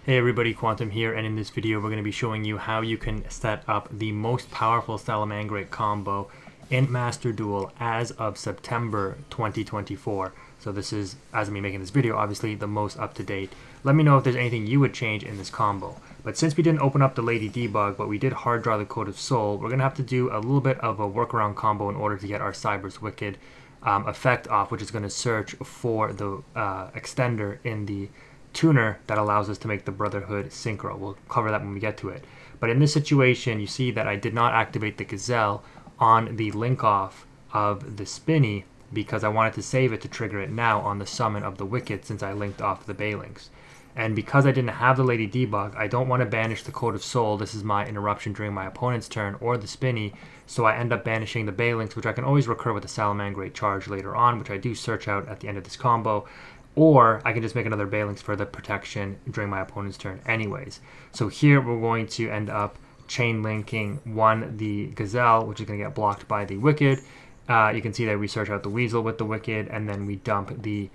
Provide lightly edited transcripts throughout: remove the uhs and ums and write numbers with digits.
Hey everybody, Quantum here, and in this video we're going to be showing you how you can set up the most powerful Salamangreat combo in Master Duel as of September 2024. So this is, as of me making this video, obviously the most up-to-date. Let me know if there's anything you would change in this combo. But since we didn't open up the Lady Debug, but we did hard draw the Code of Soul, we're going to have to do a little bit of a workaround combo in order to get our Cyber's Wicked effect off, which is going to search for the extender in the tuner that allows us to make the Brotherhood synchro. We'll cover that when we get to it. But in this situation, you see that I did not activate the Gazelle on the link off of the Spinny because I wanted to save it to trigger it now on the summon of the Wicked since I linked off the Bailings. And because I didn't have the Lady Debug, I don't want to banish the Code of Soul. This is my interruption during my opponent's turn, or the Spinny, so I end up banishing the Bailings, which I can always recur with the Salamangreat charge later on, which I do search out at the end of this combo. Or I can just make another Bailings for the protection during my opponent's turn anyways. So here we're going to end up chain linking the Gazelle, which is going to get blocked by the Wicked. You can see that we search out the Weasel with the Wicked, and then we dump the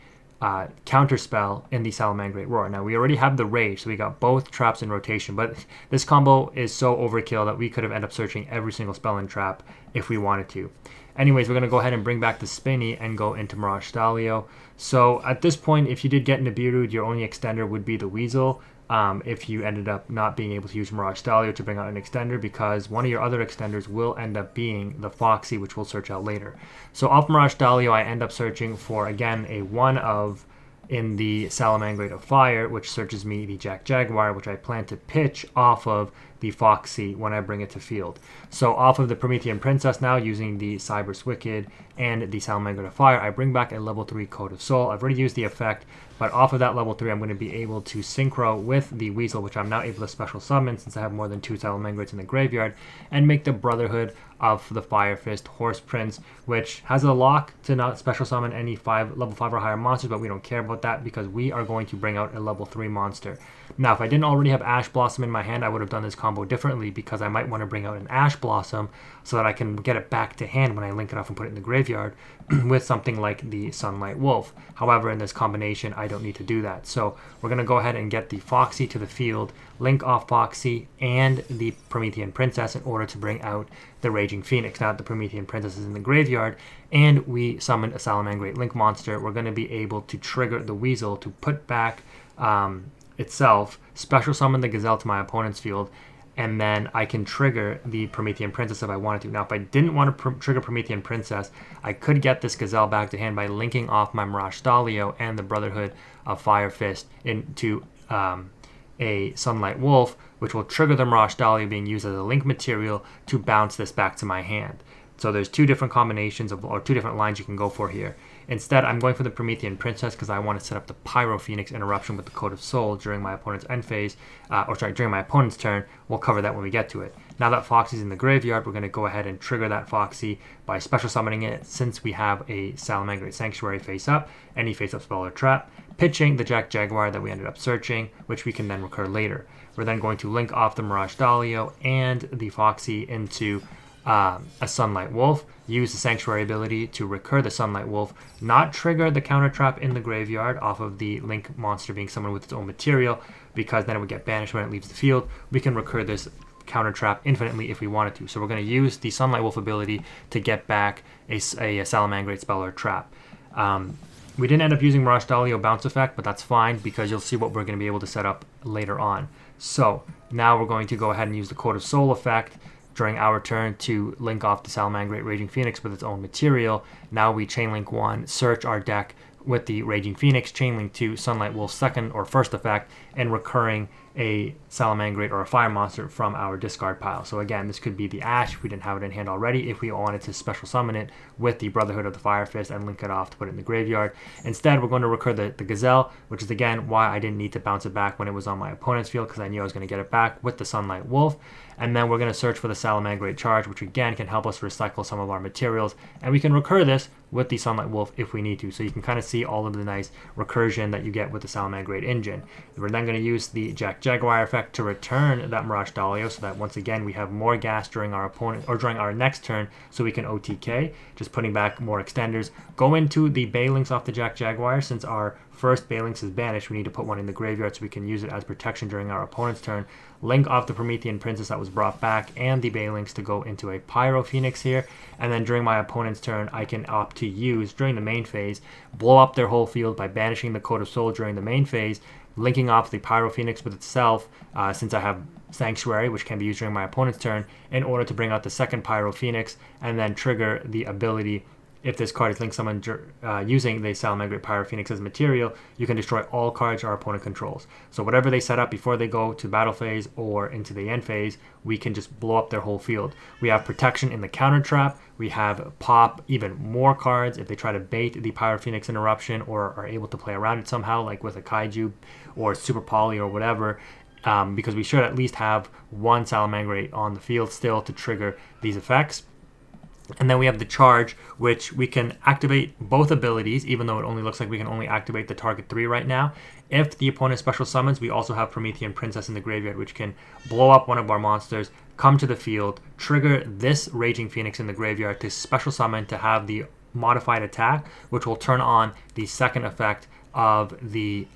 counter spell in the Salamangreat Roar. Now we already have the Rage, so we got both traps in rotation, but this combo is so overkill that we could have ended up searching every single spell and trap if we wanted to. Anyways, we're going to go ahead and bring back the Spinny and go into Mirage Stalio. So at this point, if you did get Nibiru, your only extender would be the Weasel. If you ended up not being able to use Mirage Stalio to bring out an extender, because one of your other extenders will end up being the Foxy, which we'll search out later. So off Mirage Stalio, I end up searching for, again, a one of in the Salamangreat of Fire, which searches me the Jack Jaguar, which I plan to pitch off of the Foxy when I bring it to field. So off of the Promethean Princess now, using the Cyber's Wicked and the Salamangreat of Fire, I bring back a level 3 Code of Soul. I've already used the effect, but off of that level 3, I'm going to be able to synchro with the Weasel, which I'm now able to special summon since I have more than 2 Salamangreats in the graveyard, and make the Brotherhood of the Fire Fist Horse Prince, which has a lock to not special summon any level 5 or higher monsters, but we don't care about that because we are going to bring out a level 3 monster. Now, if I didn't already have Ash Blossom in my hand, I would have done this combo differently because I might want to bring out an Ash Blossom so that I can get it back to hand when I link it off and put it in the graveyard with something like the Sunlight Wolf. However, in this combination, I don't need to do that. So we're going to go ahead and get the Foxy to the field, link off Foxy and the Promethean Princess in order to bring out the Raging Phoenix. Now that the Promethean Princess is in the graveyard and we summoned a Salamangreat Link monster, we're going to be able to trigger the Weasel to put back itself, special summon the Gazelle to my opponent's field, and then I can trigger the Promethean Princess if I wanted to. Now, if I didn't want to trigger Promethean Princess, I could get this Gazelle back to hand by linking off my Mirage Stalio and the Brotherhood of Fire Fist into a Sunlight Wolf, which will trigger the Mirage Stalio being used as a link material to bounce this back to my hand. So there's two different combinations or two different lines you can go for here. Instead, I'm going for the Promethean Princess because I want to set up the Pyro Phoenix interruption with the Code of Soul during my opponent's end phase, during my opponent's turn. We'll cover that when we get to it. Now that Foxy's in the graveyard, we're going to go ahead and trigger that Foxy by special summoning it since we have a Salamangreat Sanctuary face up, any face up spell or trap, pitching the Jack Jaguar that we ended up searching, which we can then recur later. We're then going to link off the Mirage Stalio and the Foxy into a Sunlight Wolf, use the Sanctuary ability to recur the Sunlight Wolf, not trigger the counter trap in the graveyard off of the Link monster being summoned with its own material, because then it would get banished when it leaves the field. We can recur this counter trap infinitely if we wanted to. So we're going to use the Sunlight Wolf ability to get back a Salamangreat spell or trap. We didn't end up using Mirage Stalio bounce effect, but that's fine because you'll see what we're going to be able to set up later on. So now we're going to go ahead and use the Code of Soul effect during our turn to link off the Salamangreat Raging Phoenix with its own material. Now we chainlink 1, search our deck with the Raging Phoenix, chainlink 2, Sunlight Wolf's second or first effect, and recurring a Salamangreat or a fire monster from our discard pile. So again, this could be the Ash if we didn't have it in hand already, if we wanted to special summon it with the Brotherhood of the Fire Fist and link it off to put it in the graveyard. Instead, we're going to recur the Gazelle, which is again why I didn't need to bounce it back when it was on my opponent's field, because I knew I was going to get it back with the Sunlight Wolf. And then we're going to search for the Salamangreat Charge, which again can help us recycle some of our materials, and we can recur this with the Sunlight Wolf if we need to. So you can kind of see all of the nice recursion that you get with the Salamangreat engine. We're then going to use the Jack Jaguar effect to return that Mirage Stalio, so that once again we have more gas during our opponent or during our next turn, so we can OTK, just putting back more extenders. Go into the Bailings off the Jack Jaguar since our first Balinx is banished, we need to put one in the graveyard so we can use it as protection during our opponent's turn. Link off the Promethean Princess that was brought back and the Balinx to go into a Pyro Phoenix here. And then during my opponent's turn, I can opt to use, during the main phase, blow up their whole field by banishing the Code of Soul during the main phase, linking off the Pyro Phoenix with itself, since I have Sanctuary, which can be used during my opponent's turn, in order to bring out the second Pyro Phoenix, and then trigger the ability. If this card is linked summoned using the Salamangreat Pyro Phoenix as material, you can destroy all cards our opponent controls. So whatever they set up before they go to battle phase or into the end phase, we can just blow up their whole field. We have protection in the counter trap. We have pop even more cards if they try to bait the Pyro Phoenix interruption or are able to play around it somehow, like with a Kaiju or Super Poly or whatever. Because we should at least have one Salamangreat on the field still to trigger these effects. And then we have the charge, which we can activate both abilities, even though it only looks like we can only activate the target 3 right now. If the opponent special summons, we also have Promethean Princess in the graveyard, which can blow up one of our monsters, come to the field, trigger this Raging Phoenix in the graveyard to special summon to have the modified attack, which will turn on the second effect of the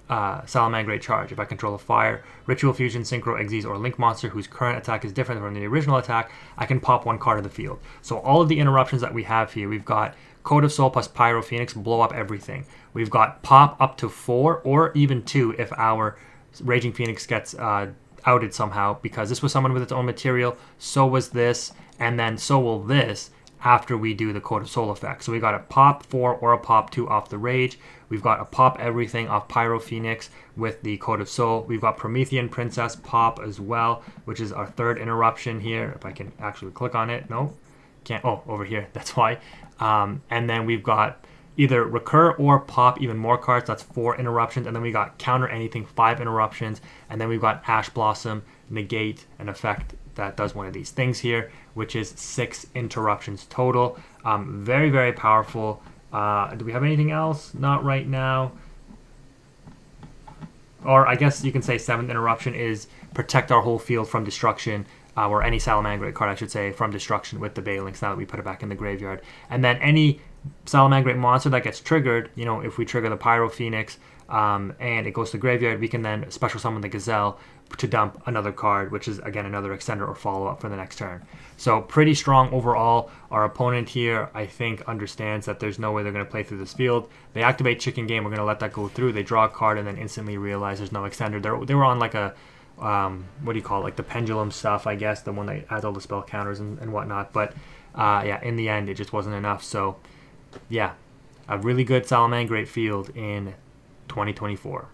Salamangreat charge. If I control a fire, Ritual Fusion, Synchro, Xyz, or Link monster whose current attack is different from the original attack, I can pop one card of the field. So all of the interruptions that we have here, we've got Code of Soul plus Pyro Phoenix, blow up everything. We've got pop up to 4 or even 2 if our Raging Phoenix gets outed somehow, because this was summoned with its own material, so was this, and then so will this after we do the Code of Soul effect. So we got a pop 4 or a pop 2 off the Rage. We've got a pop everything off Pyro Phoenix with the Code of Soul. We've got Promethean Princess pop as well, which is our third interruption here. If I can actually click on it. No, can't. Oh, over here. That's why. And then we've got either recur or pop even more cards. That's 4 interruptions. And then we got counter anything, 5 interruptions. And then we've got Ash Blossom, negate an effect that does one of these things here, which is 6 interruptions total. Very, very powerful. Do we have anything else? Not right now. Or I guess you can say 7th interruption is protect our whole field from destruction, or any Salamangreat card, I should say, from destruction with the Balinx now that we put it back in the graveyard. And then any Salamangreat monster that gets triggered, you know, if we trigger the Pyro Phoenix and it goes to the graveyard, we can then special summon the Gazelle to dump another card, which is again another extender or follow-up for the next turn. So pretty strong overall. Our opponent here, I think, understands that there's no way they're going to play through this field. They activate Chicken Game, we're going to let that go through. They draw a card and then instantly realize there's no extender. They were on like a what do you call it, like the pendulum stuff, I guess, the one that has all the spell counters and whatnot. But yeah, in the end it just wasn't enough. So yeah, a really good Salamangreat field in 2024.